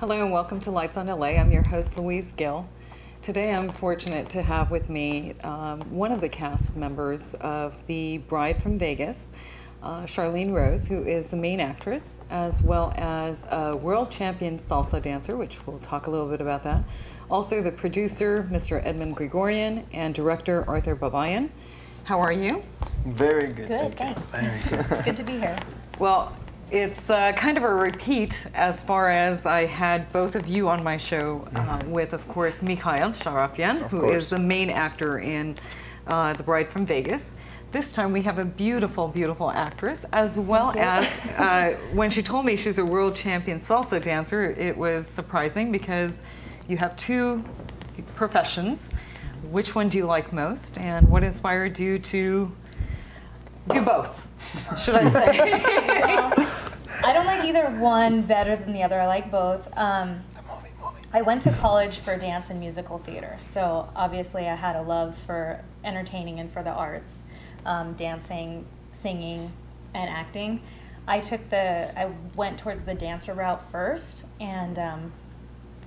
Hello and welcome to Lights on LA. I'm your host, Louise Gill. Today I'm fortunate to have with me one of the cast members of The Bride from Vegas, Charlene Rose, who is the main actress, as well as a world champion salsa dancer, which we'll talk a little bit about that. Also the producer, Mr. Edmund Gregorian, and director, Arthur Babayan. How are you? Very good. Good, thanks. Very good. Good to be here. Well, it's kind of a repeat as far as I had both of you on my show with, of course, Mikhail Sharafyan, who is the main actor in The Bride from Vegas. This time we have a beautiful, beautiful actress, as well as when she told me she's a world champion salsa dancer, it was surprising because you have two professions. Which one do you like most, and what inspired you to do both, should I say? Well, I don't like either one better than the other. I like both. I went to college for dance and musical theater, so obviously I had a love for entertaining and for the arts, dancing, singing, and acting. I went towards the dancer route first, and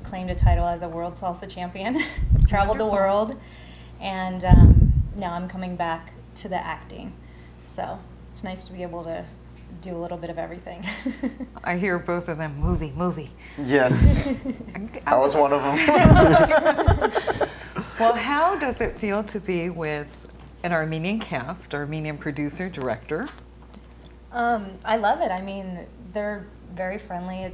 claimed a title as a world salsa champion, traveled the world, and now I'm coming back to the acting. So it's nice to be able to do a little bit of everything. I hear both of them, movie. Yes, I was one of them. Well, how does it feel to be with an Armenian cast, Armenian producer, director? I love it. I mean, they're very friendly.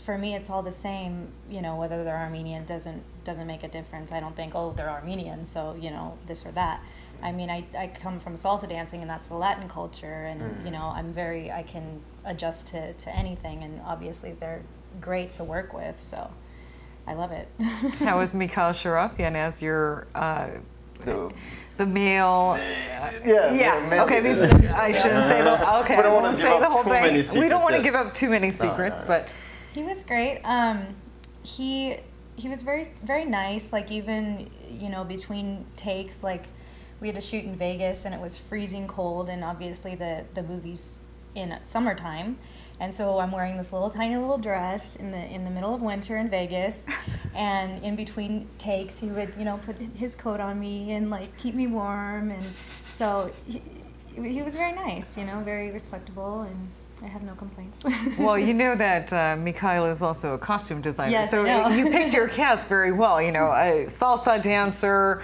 For me, it's all the same. You know, whether they're Armenian doesn't make a difference. I don't think, oh, they're Armenian, so you know this or that. I mean, I come from salsa dancing, and that's the Latin culture, and you know, I can adjust to anything, and obviously they're great to work with, so I love it. How is Mikhail Sharafyan as your the male? Yeah. Okay, I shouldn't say the. Okay, we don't I want won't to say give the up whole too many thing. secrets, We don't want to yes. give up too many secrets, but he was great. He was very, very nice. Like, even, you know, between takes, like we had to shoot in Vegas and it was freezing cold, and obviously the movie's in summertime, and so I'm wearing this tiny little dress in the middle of winter in Vegas, and in between takes he would, you know, put his coat on me and like keep me warm, and so he was very nice, you know, very respectable, and I have no complaints. Well, you know that Mikhail is also a costume designer, yes, so you picked your cast very well. You know, a salsa dancer,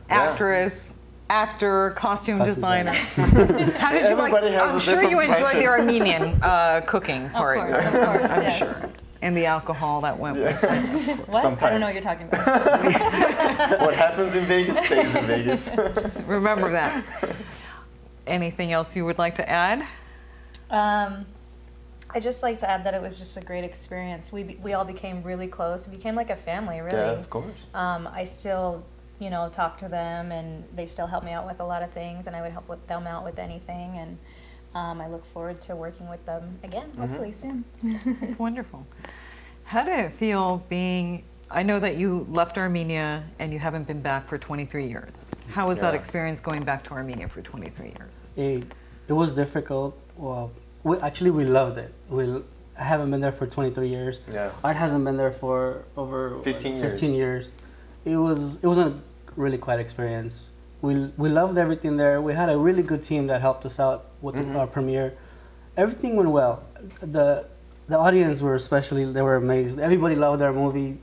actress, actor, costume designer. How did you like? I'm sure you enjoyed the Armenian cooking part. Of course, I'm yes. sure. And the alcohol that went with it. What? Sometimes. I don't know what you're talking about. What happens in Vegas stays in Vegas. Remember that. Anything else you would like to add? I just like to add that it was just a great experience. We all became really close. We became like a family, really. Yeah, of course. I still, you know, talk to them, and they still help me out with a lot of things, and I would help them out with anything, and I look forward to working with them again, hopefully soon. It's wonderful. How did it feel being, I know that you left Armenia and you haven't been back for 23 years. How was that experience going back to Armenia for 23 years? It was difficult. Well, we loved it. I haven't been there for 23 years. Yeah. Art hasn't been there for over 15 years. It was a really quiet experience. We loved everything there. We had a really good team that helped us out with our premiere. Everything went well. The audience they were amazed. Everybody loved our movie.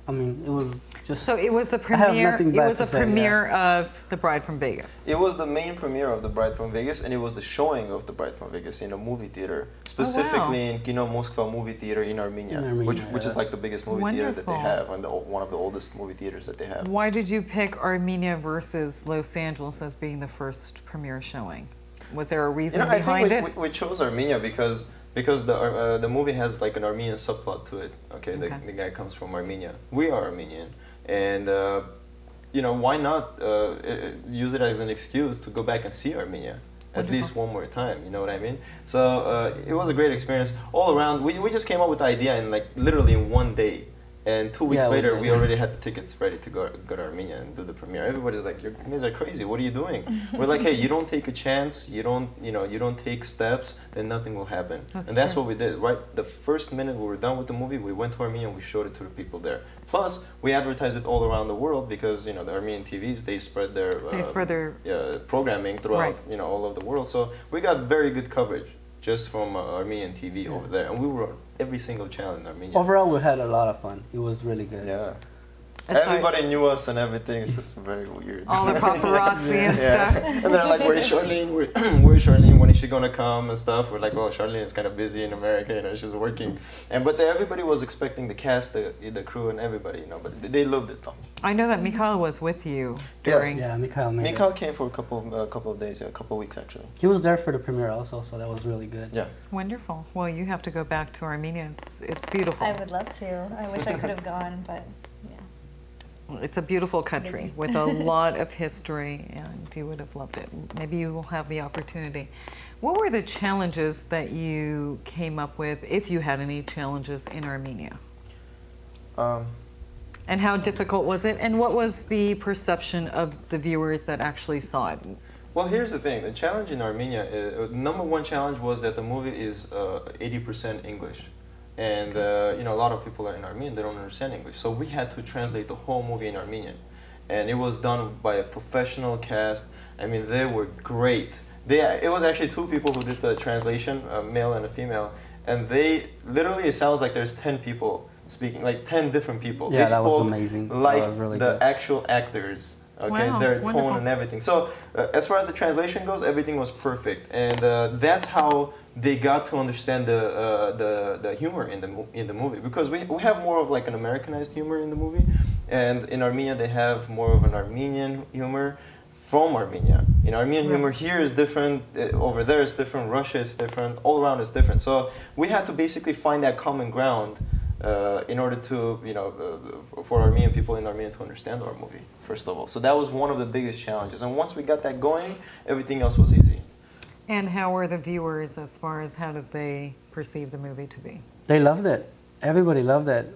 I mean, it was just. So it was the premiere. It was a premiere of The Bride from Vegas. It was the main premiere of The Bride from Vegas, and it was the showing of The Bride from Vegas in a movie theater, specifically in Moskva movie theater in Armenia, which is like the biggest movie theater that they have, and one of the oldest movie theaters that they have. Why did you pick Armenia versus Los Angeles as being the first premiere showing? Was there a reason behind it? We chose Armenia because the movie has like an Armenian subplot to it. Okay, the guy comes from Armenia. We are Armenian, and you know, why not use it as an excuse to go back and see Armenia at least one more time? You know what I mean? So it was a great experience all around. We just came up with the idea in like literally in one day, And 2 weeks later, we already had the tickets ready to go to Armenia and do the premiere. Everybody's like, "You guys are crazy. What are you doing?" We're like, "Hey, you don't take a chance. You don't take steps. Then nothing will happen." That's what we did. Right, the first minute we were done with the movie, we went to Armenia and we showed it to the people there. Plus, we advertised it all around the world because the Armenian TVs, they spread their programming throughout all over the world. So we got very good coverage just from Armenian TV over there, and we were on every single channel in Armenia. Overall, we had a lot of fun. It was really good. Yeah. Everybody knew us and everything. It's just very weird. All the paparazzi and stuff. And they're like, "Where is Charlene? Where's Charlene? When is she gonna come?" and stuff. We're like, "Well, Charlene is kind of busy in America. She's working." But everybody was expecting the cast, the crew, and everybody, But they loved it though. I know that Mikhail was with you during. Yes. Yeah, Mikhail made Mikhail came for a couple of days, a couple of weeks actually. He was there for the premiere also, so that was really good. Yeah. Wonderful. Well, you have to go back to Armenia. It's beautiful. I would love to. I wish I could have gone, but. It's a beautiful country with a lot of history, and you would have loved it. Maybe you will have the opportunity. What were the challenges that you came up with, if you had any challenges, in Armenia? And how difficult was it? And what was the perception of the viewers that actually saw it? Well, here's the thing. The challenge in Armenia, number one challenge was that the movie is 80% English. And a lot of people are in Armenian, they don't understand English. So we had to translate the whole movie in Armenian. And it was done by a professional cast. I mean, they were great. It was actually two people who did the translation, a male and a female. And they, literally, it sounds like there's 10 people speaking, like 10 different people. Yeah, they that was amazing. Like that was really the good. actual actors. Okay, wow, their wonderful. tone and everything. So as far as the translation goes, everything was perfect, and that's how they got to understand the humor in the movie, because we have more of like an Americanized humor in the movie, and in Armenia they have more of an Armenian humor from Armenia. Armenian humor here is different, over there is different, Russia is different, all around is different. So we had to basically find that common ground in order to, for Armenian people in Armenia to understand our movie, first of all. So that was one of the biggest challenges. And once we got that going, everything else was easy. And how were the viewers as far as how did they perceive the movie to be? They loved it. Everybody loved it.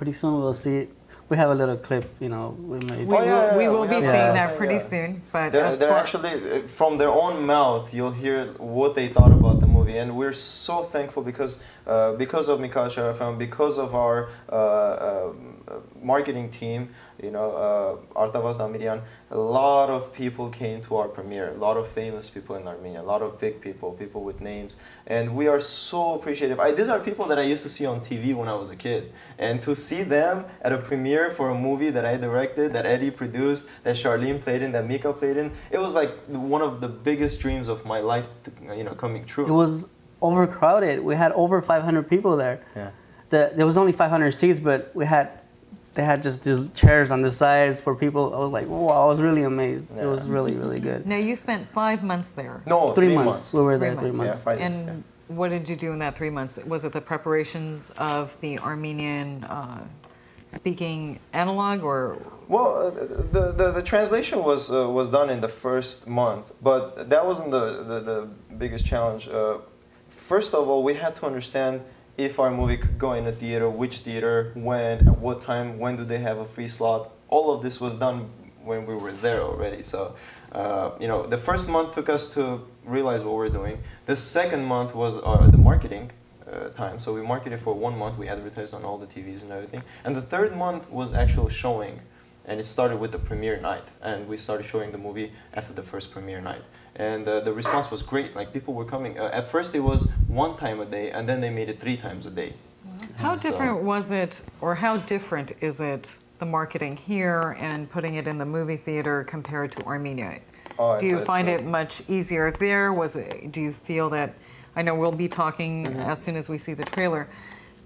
Pretty soon we'll see it. We have a little clip, we made. We will be seeing that pretty soon. But they're actually, from their own mouth, you'll hear what they thought about the movie. And we're so thankful because of Mikhail Sharafyan, because of our marketing team, Artavaz Damirian, a lot of people came to our premiere, a lot of famous people in Armenia, a lot of big people, people with names, and we are so appreciative. These are people that I used to see on TV when I was a kid, and to see them at a premiere for a movie that I directed, that Eddie produced, that Charlene played in, that Mika played in, it was like one of the biggest dreams of my life, coming true. It was overcrowded. We had over 500 people there. Yeah. There was only 500 seats, but they had just these chairs on the sides for people. I was like, wow, I was really amazed. Yeah. It was really, really good. Now, you spent 5 months there. No, 3 months. We were there 3 months. Yeah, 5 and years, what did you do in that 3 months? Was it the preparations of the Armenian speaking analog, or? Well, the translation was done in the first month, but that wasn't the biggest challenge. First of all, we had to understand if our movie could go in a theater, which theater, when, at what time, when do they have a free slot. All of this was done when we were there already. So, the first month took us to realize what we're doing. The second month was the marketing time. So we marketed for 1 month. We advertised on all the TVs and everything. And the third month was actual showing. And it started with the premiere night. And we started showing the movie after the first premiere night. And the response was great. Like, people were coming. At first it was 1 time a day, and then they made it 3 times a day. How different was it, or how different is it, the marketing here and putting it in the movie theater compared to Armenia? Do you find it much easier there? Do you feel that, I know we'll be talking as soon as we see the trailer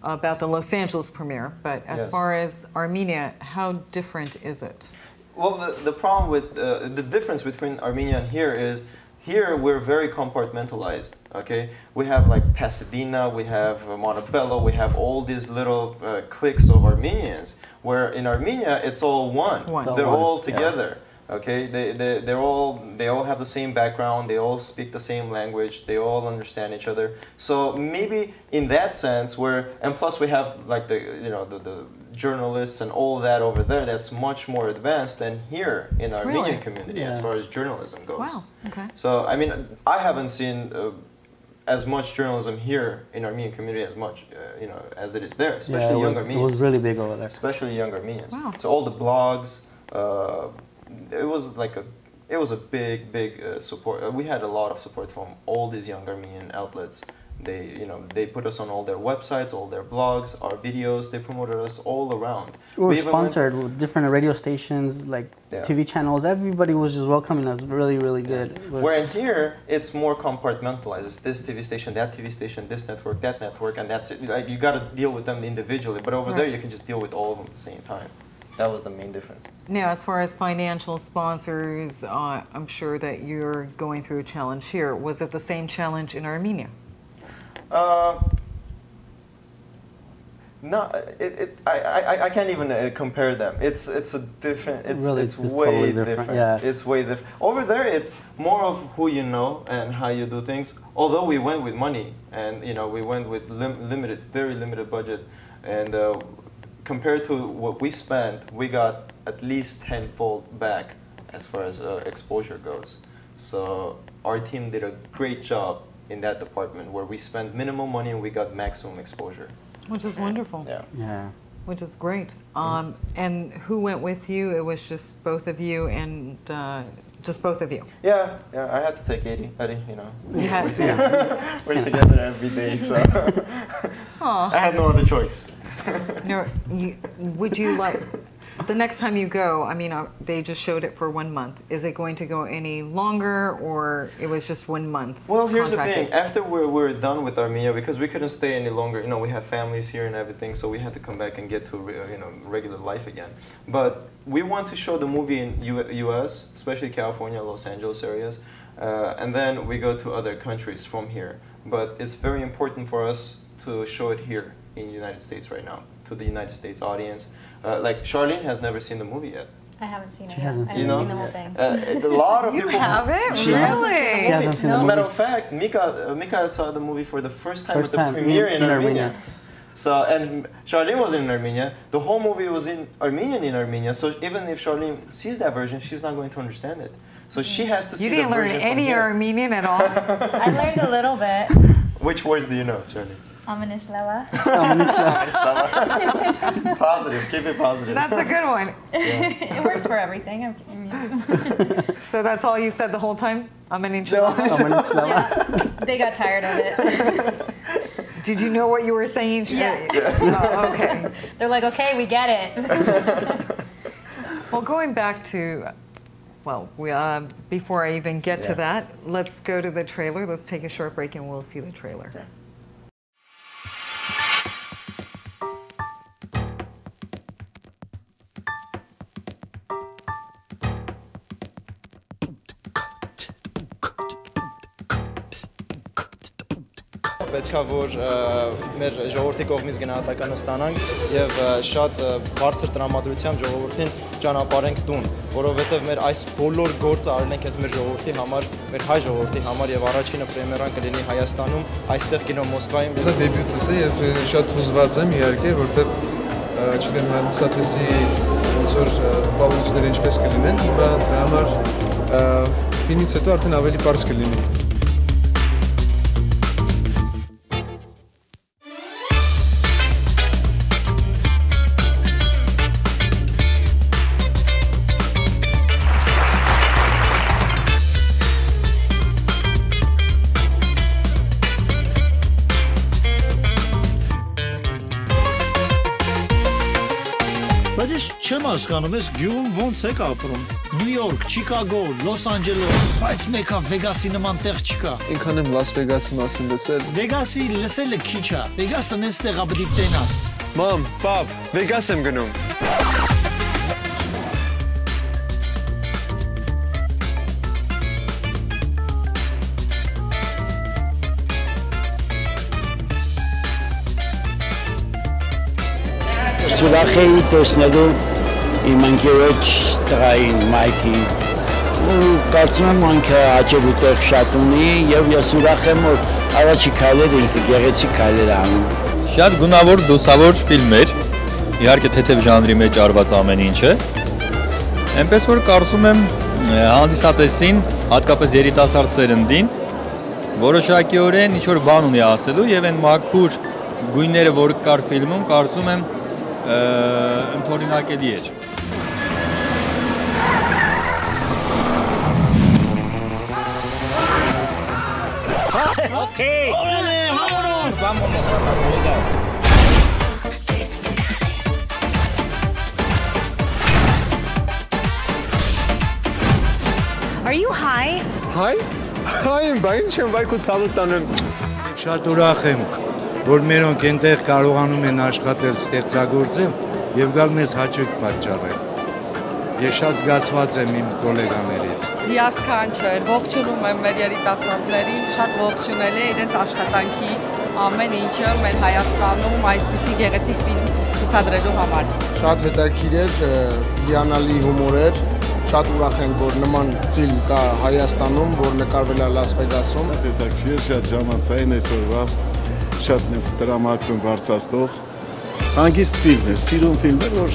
about the Los Angeles premiere, but as far as Armenia, how different is it? Well, the problem with, the difference between Armenia and here is, here we're very compartmentalized, okay? We have like Pasadena, we have Montebello, we have all these little cliques of Armenians, where in Armenia it's all one. They're all together. Okay, they all have the same background. They all speak the same language. They all understand each other. So maybe in that sense, and plus we have like the journalists and all that over there. That's much more advanced than here in our Armenian community as far as journalism goes. Wow. Okay. So I mean, I haven't seen as much journalism here in Armenian community as it is there, especially young Armenians. It was really big over there. Especially young Armenians. Wow. So all the blogs. It was a big support. We had a lot of support from all these young Armenian outlets. They put us on all their websites, all their blogs, our videos. They promoted us all around. We were sponsored with different radio stations, like TV channels. Everybody was just welcoming us really good. Where in here, it's more compartmentalized. It's this TV station, that TV station, this network, that network, and that's it. Like, you got to deal with them individually. But over there, you can just deal with all of them at the same time. That was the main difference. Now, as far as financial sponsors, I'm sure that you're going through a challenge here. Was it the same challenge in Armenia? No, I can't even compare them. It's a different. It's way totally different. Yeah. It's way different. Over there, it's more of who you know and how you do things. Although we went with money, and we went with very limited budget, and compared to what we spent, we got at least tenfold back as far as exposure goes. So our team did a great job in that department, where we spent minimum money and we got maximum exposure. Which is wonderful. Yeah. Which is great. And who went with you? It was just both of you, and just both of you. Yeah. I had to take Eddie. Yeah. We're together every day, so I had no other choice. No, would you like, the next time you go, I mean, they just showed it for 1 month. Is it going to go any longer, or it was just 1 month? Well, here's the thing. After we're done with Armenia, because we couldn't stay any longer, we have families here and everything, so we had to come back and get to regular life again. But we want to show the movie in U.S., especially California, Los Angeles areas, and then we go to other countries from here. But it's very important for us to show it here in the United States right now, to the United States audience. Like Charlene has never seen the movie yet. I haven't seen it. I haven't seen the whole thing. A lot of people. You haven't? She really? hasn't seen the movie. Hasn't seen As a the matter movie. of fact, Mika saw the movie for the first time at the premiere in Armenia. So, and Charlene was in Armenia. The whole movie was in Armenia. So even if Charlene sees that version, she's not going to understand it. So she has to see the version. You didn't learn any Armenian at all? I learned a little bit. Which words do you know, Charlene? Aminishlava. Positive. Keep it positive. That's a good one. It works for everything. So that's all you said the whole time? Yeah, they got tired of it. Did you know what you were saying? Yeah. Oh, okay. They're like, okay, we get it. Well, going back to, before I even get to that, let's go to the trailer. Let's take a short break and we'll see the trailer. Okay. Պետքա որ մեր ժողովրդի կողմից գնահատականը ստանանք եւ շատ բարձր տրամադրությամբ ժողովրդին ճանապարհենք տուն, որովհետեւ մեր այս բոլոր գործը արել ենք հենց մեր ժողովրդի համար, մեր հայ ժողովրդի համար եւ առաջինը պրեմիերան կլինի Հայաստանում, այստեղ կինո Մոսկվայում։ Սա դեբյուտս է եւ շատ հուզված եմ իհարկե, որովհետեւ չգիտեմ հանդիսատեսի ոնց որ բավարարությունները ինչպես կլինեն, հիմա դրա համար ֆիլմից հետո արդեն ավելի པարզ կլինի։ Չեմ հասկանում, ես գյուղում ոնց եք ապրում։ Նյու Յորք, Չիկագո, Լոս Անջելես, բայց մեկա Վեգասի նման տեղ չկա։ Ինքան եմ Լաս Վեգասի մասին լսել։ Վեգասի լսելը քիչ է։ Վեգասը նես տեղա պետք է տենաս։ Մամ, պապ, Վեգաս եմ գնում։ Ուրախ էի տեսնելու իմ ընկերոջ տղային Մայքին ու կարծում եմ ինքը աճելու տեղ շատ ունի եւ ես ուրախ եմ որ առաջի քայլերը ինքը գեղեցիկ քայլեր անում Շատ գունավոր դուսավոր ֆիլմ էր իհարկե թեթև ժանրի մեջ արված ամեն ինչը այնպես որ կարծում եմ հանդիսատեսին հատկապես երիտասարդ սերնդին որոշակիորեն ինչ-որ բան ունի ասելու եւ այն մաքուր գույները որ կար ֆիլմում կարծում եմ ընդօրինակելի էր Okay. Órale, vámonos. Vámonos a Las Vegas. Are you high? Hi. Hi, բայն չեմ վայքու ցավը տանեմ։ Շատ ուրախ եմ, որ մերոնք այնտեղ կարողանում են աշխատել, ստեղծագործել եւ գալ մեզ հաճույք պատճառել։ Ես շատ զգացված եմ իմ գոլեգաներից։ Հիասքանչեր, ողջունում եմ մեր երիտասարդներին, շատ ողջունել է իրենց աշխատանքի ամեն ինչը մեր Հայաստանում այսպիսի գեղեցիկ ֆիլմ ցուցադրելու համար։ Շատ հետաքրքիր էր, հիանալի հումոր էր, շատ ուրախ ենք, որ նման ֆիլմ կա Հայաստանում, որ նկարվել է Լաս Վեգասում։ Հետաքրքիր էր, շատ ժամանցային այսօրվա, շատ մեծ տրամադրություն բարձրացնող հանգիստ ֆիլմ էր, սիրուն ֆիլմ էր, որ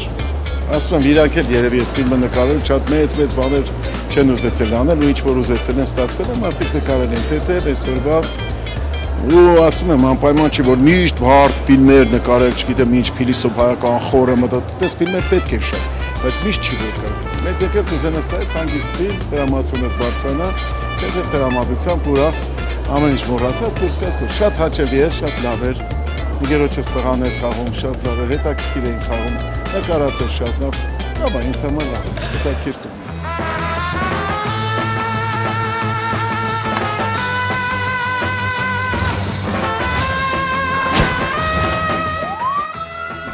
ասում եմ իրանք էլ երևի այս ֆիլմը նկարել շատ մեծ բաներ չեն ուզեցել անել ու ինչ որ ուզեցել են ստացվել է մարդիկ նկարել են թեթև այսօրվա ու ասում եմ անպայման չի որ միշտ հարթ ֆիլմեր նկարել չգիտեմ ինչ փիլիսոփայական խորը մտածես ֆիլմեր պետք է շատ բայց միշտ չի որ կա մեկ եկել կուզեն ստայես հանգիստ ֆիլմ դրամատուրգը բարձրանա թեթև դրամատուրգությամբ ուրախ ամեն ինչ մոռացած դուրս գաս շատ հաճելի էր շատ լավ էր Իգերոջս տղաներ խաղում շատ լավ էր հետաքրքիր էին խաղում նկարած էր շատ լավ լավ է ինձ համար լավ հետաքրքիր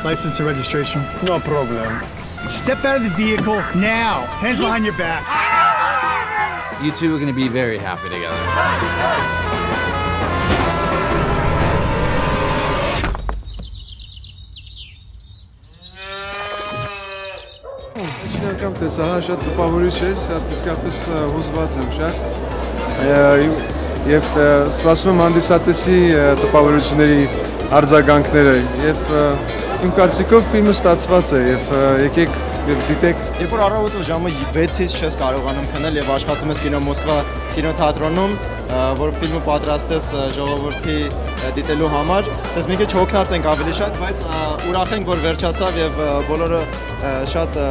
License and registration. No problem. Step out of the vehicle now. Hands behind your back. You two are going to be very happy together. Շնորհակալ տեսա, շատ տպավորիչ էր, շատ իսկապես հուզված եմ շատ։ Եվ սպասում եմ հանդիսատեսի տպավորությունների արձագանքները եւ իմ կարծիքով ֆիլմը ստացված է եւ եկեք եւ դիտեք։ Երբ որ առավոտը ժամը 6-ից չես կարողանում քնել եւ աշխատում ես կինո Մոսկվա կինոթատրոնում, որ ֆիլմը պատրաստես ժողովրդի դիտելու համար, ցես մի քիչ հոգնած ենք ավելի շատ, բայց ուրախ ենք որ վերջացավ եւ բոլորը շատ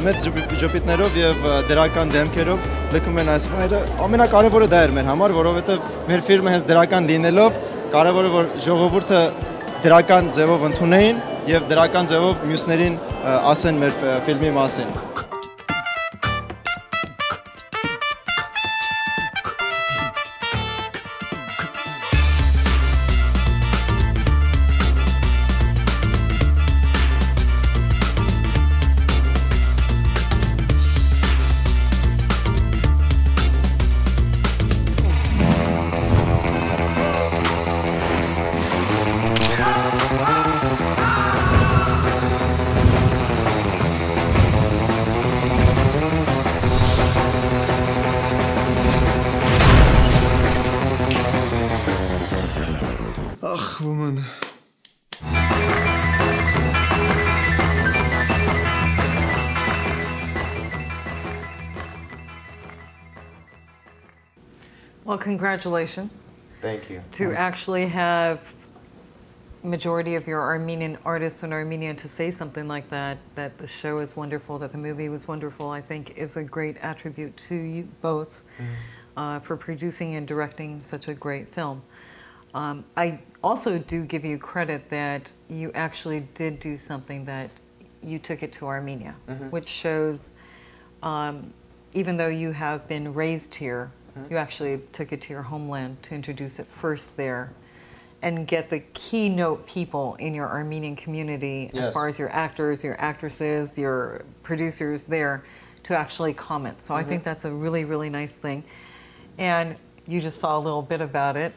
մեծ ժպիտներով եւ դրական դեմքերով լքում են այս վայրը։ Ամենակարևորը դա էր մեր համար, որովհետեւ մեր ֆիլմը հենց դրական լինելով կարևորը որ ժողովուրդը դրական ձևով ընդունեին եւ դրական ձևով մյուսներին ասեն մեր ֆիլմի մասին։ Ach, woman. Well, congratulations. Thank you. To actually have majority of your Armenian artists in Armenia to say something like that the show is wonderful, that the movie was wonderful, I think is a great attribute to you both for producing and directing such a great film. I also do give you credit that you actually did do something that you took it to Armenia, which shows even though you have been raised here, you actually took it to your homeland to introduce it first there and get the keynote people in your Armenian community, as far as your actors, your actresses, your producers there, to actually comment. So I think that's a really, really nice thing. And you just saw a little bit about it.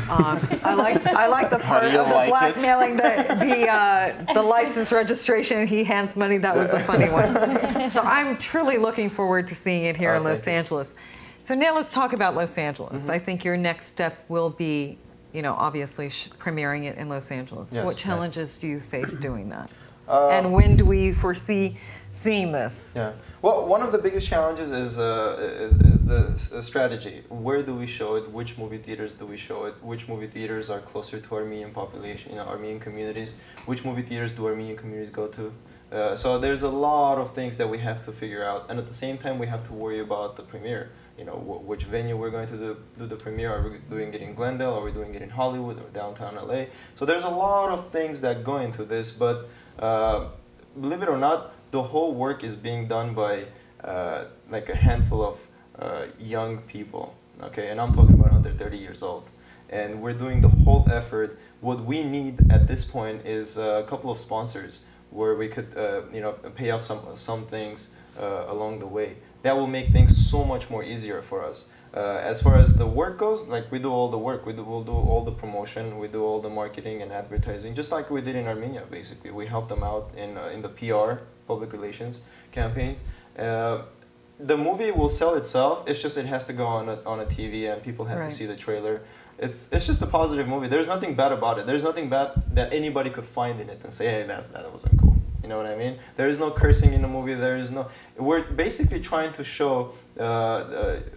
I like the part of the blackmailing the license registration. He hands money. That was a funny one. So I'm truly looking forward to seeing it here in Los Angeles. So now let's talk about Los Angeles. I think your next step will be, obviously premiering it in Los Angeles. Yes, what challenges do you face doing that? And when do we foresee seeing this? Yeah. Well, one of the biggest challenges is the strategy. Where do we show it? Which movie theaters do we show it? Which movie theaters are closer to Armenian population, Armenian communities? Which movie theaters do Armenian communities go to? So there's a lot of things that we have to figure out, and at the same time we have to worry about the premiere. Which venue we're going to do the premiere. Are we doing it in Glendale? Are we doing it in Hollywood or downtown LA? So there's a lot of things that go into this, but believe it or not, the whole work is being done by like a handful of young people, okay? And I'm talking about under 30 years old. And we're doing the whole effort. What we need at this point is a couple of sponsors where we could, pay off some things along the way. That will make things so much more easier for us. As far as the work goes, like we do all the work. We'll do all the promotion. We do all the marketing and advertising, just like we did in Armenia. Basically, we helped them out in the PR, public relations campaigns. The movie will sell itself. It's just it has to go on a TV and people have to see the trailer. It's just a positive movie. There's nothing bad about it. There's nothing bad that anybody could find in it and say, hey, that wasn't cool. You know what I mean? There is no cursing in the movie. We're basically trying to show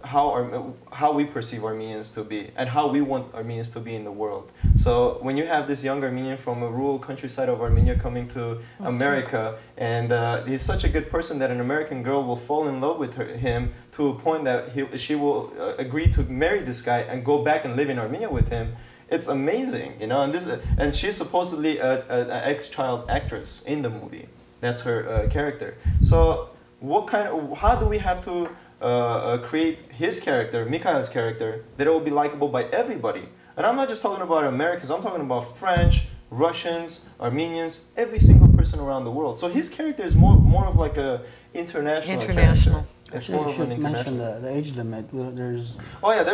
how we perceive Armenians to be and how we want Armenians to be in the world. So when you have this young Armenian from a rural countryside of Armenia coming to America, and he's such a good person that an American girl will fall in love with him to a point that she will agree to marry this guy and go back and live in Armenia with him. It's amazing, and she's supposedly an ex-child actress in the movie. That's her character. So how do we have to create his character, Mikhail's character, that it will be likable by everybody? And I'm not just talking about Americans, I'm talking about French, Russians, Armenians, every single person around the world. So his character is more of like a international character. It's more of an international. The age limit. There's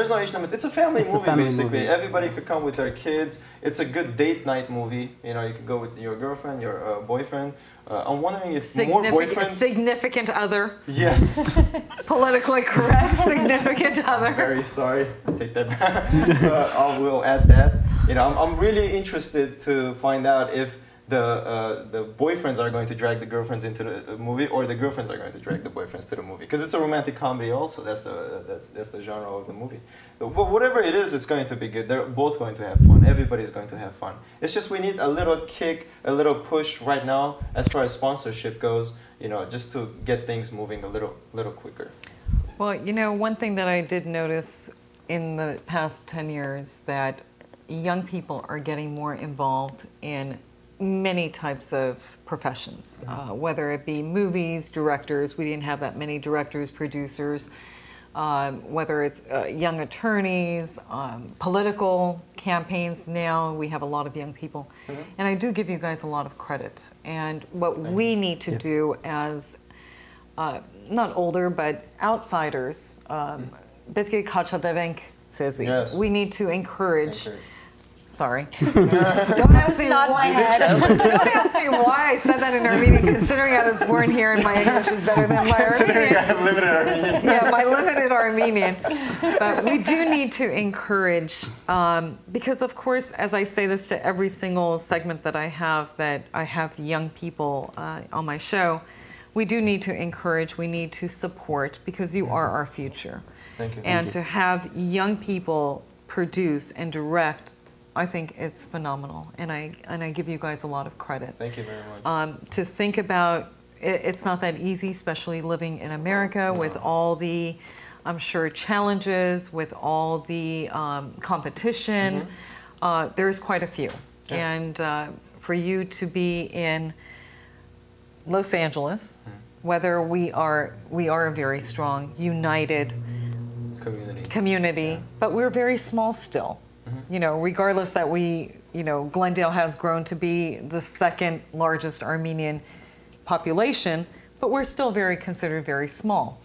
no age limit. It's a family movie, basically. Everybody could come with their kids. It's a good date night movie. You could go with your girlfriend, your boyfriend. I'm wondering if more boyfriends... Significant other. Yes. Politically correct, significant other. I'm very sorry. Take that back. So I will add that. I'm really interested to find out if the boyfriends are going to drag the girlfriends into the movie, or the girlfriends are going to drag the boyfriends to the movie. Because it's a romantic comedy also. That's the genre of the movie. But whatever it is, it's going to be good. They're both going to have fun. Everybody's going to have fun. It's just we need a little kick, a little push right now as far as sponsorship goes, just to get things moving a little quicker. Well, one thing that I did notice in the past 10 years that young people are getting more involved in many types of professions, whether it be movies, directors. We didn't have that many directors, producers, whether it's young attorneys, political campaigns. Now we have a lot of young people. And I do give you guys a lot of credit. And what we need to do as, not older, but outsiders, we need to encourage. Sorry. Don't ask me why. Don't ask me why I said that in Armenian, considering I was born here and my English is better than my Armenian. Considering I have limited Armenian. Yeah, my limited Armenian. But we do need to encourage, because of course, as I say this to every single segment that I have young people on my show, we do need to encourage, we need to support, because you are our future. Thank you. And to have young people produce and direct, I think it's phenomenal, and I give you guys a lot of credit. Thank you very much. To think about, it's not that easy, especially living in America with all the, I'm sure, challenges, with all the competition. There's quite a few. Yeah. And for you to be in Los Angeles, whether we are a very strong, united community, but we're very small still. Regardless that Glendale has grown to be the second largest Armenian population, but we're still considered very small.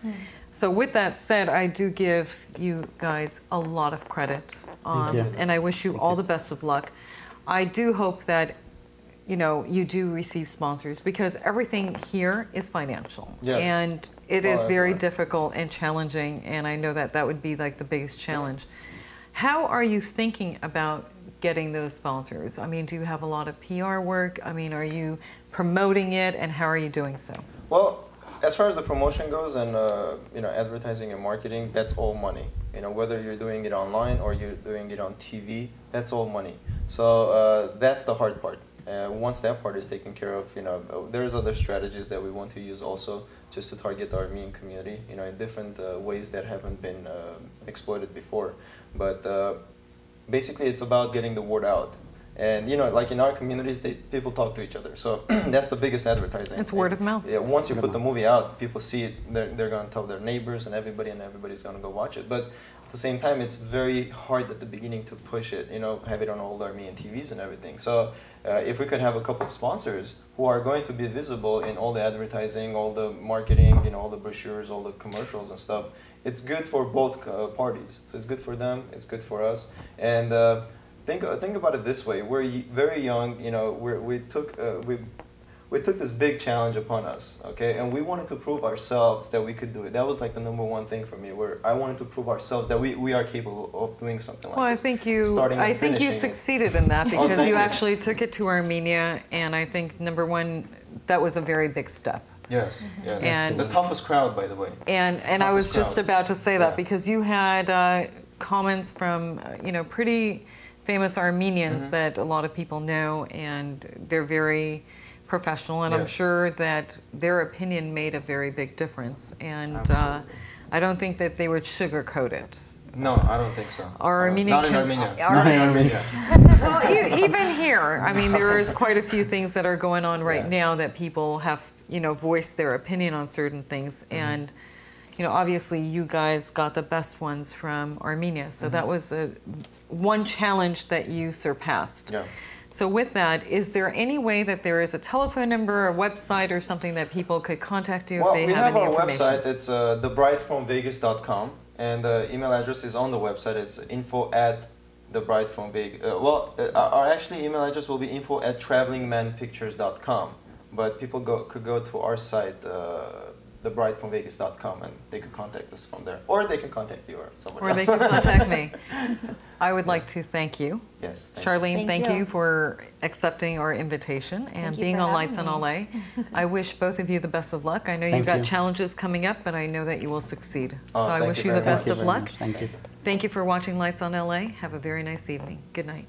So with that said, I do give you guys a lot of credit, and I wish you all the best of luck. I do hope that you do receive sponsors, because everything here is financial, and it is very difficult and challenging, and I know that that would be like the biggest challenge. How are you thinking about getting those sponsors? I mean, do you have a lot of PR work? I mean, are you promoting it, and how are you doing so? Well, as far as the promotion goes and advertising and marketing, that's all money. Whether you're doing it online or you're doing it on TV, that's all money. So that's the hard part. Once that part is taken care of, there's other strategies that we want to use also, just to target the Armenian community, in different ways that haven't been exploited before. But basically, it's about getting the word out. And like in our communities, people talk to each other. So that's the biggest advertising. It's word of mouth. Yeah, once you put the movie out, people see it, they're going to tell their neighbors and everybody's going to go watch it. But at the same time, it's very hard at the beginning to push it, have it on all the Armenian TVs and everything. So if we could have a couple of sponsors who are going to be visible in all the advertising, all the marketing, all the brochures, all the commercials and stuff, it's good for both parties. So it's good for them, it's good for us. And think about it this way: we're very young. We took this big challenge upon us, okay, and we wanted to prove ourselves that we could do it. That was like the #1 thing for me, where I wanted to prove ourselves that we are capable of doing something like this. Well, I think you succeeded in that, because you actually took it to Armenia, and I think #1, that was a very big step. Yes, yes. And the toughest crowd, by the way. And I was just about to say that, because you had comments from pretty famous Armenians that a lot of people know, and they're very professional, and I'm sure that their opinion made a very big difference, and I don't think that they would sugarcoat it. No, I don't think so. Not in Armenia. Not in Armenia. Well, even here, I mean, there is quite a few things that are going on right now that people have, voiced their opinion on certain things, and obviously you guys got the best ones from Armenia, so that was one challenge that you surpassed. Yeah. So with that, is there any way that there is a telephone number, a website, or something that people could contact you if they have any information? Well, we have our website. It's thebrideFromVegas.com, and the email address is on the website. It's info@thebrideFromVegas. Our actually email address will be info@travelingmanpictures.com, but people could go to our site, thebrideFromVegas.com, and they could contact us from there, or they can contact you or somebody else. Or they can contact me. I would like to thank you. Yes. Charlene, thank you for accepting our invitation and being on Lights on LA. I wish both of you the best of luck. I know you've got challenges coming up, but I know that you will succeed. So I wish you the best of luck. Thank you. Thank you for watching Lights on LA. Have a very nice evening. Good night.